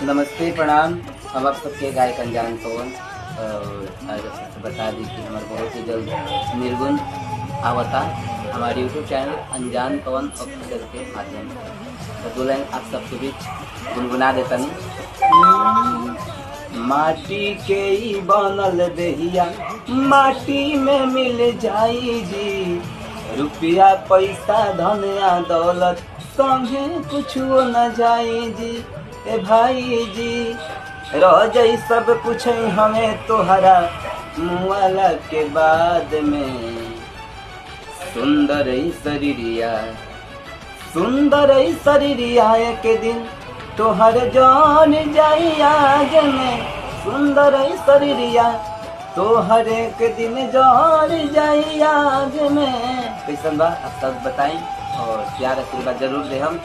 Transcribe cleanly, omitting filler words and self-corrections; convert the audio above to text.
नमस्ते प्रणाम। हम आप सबके गायक अनजान पवन और आज आप सबसे बता दी कि हमारे बहुत ही जल्द निर्गुण आवता हमारे यूट्यूब चैनल अनजान पवन ऑफिशियल के माध्यम से। तो दो लाइन आप सबके बीच गुनगुना देता नहीं। माटी के ही बनल देहिया माटी में मिल जाई जी, रुपया पैसा धन या दौलत संगे कुछ न जाई जी। ए भाई जी रह जाई सब कुछ हमें तोहरा मुआला के बाद में। सुंदर शरीरिया सुंदर शरीरिया के दिन तोहर जान जाई आग में। सुंदर शरीरिया तोहर के दिन जान जाई आग में। कैसन बा आप सब बताएं और प्यार आशीर्वाद जरूर दे हम।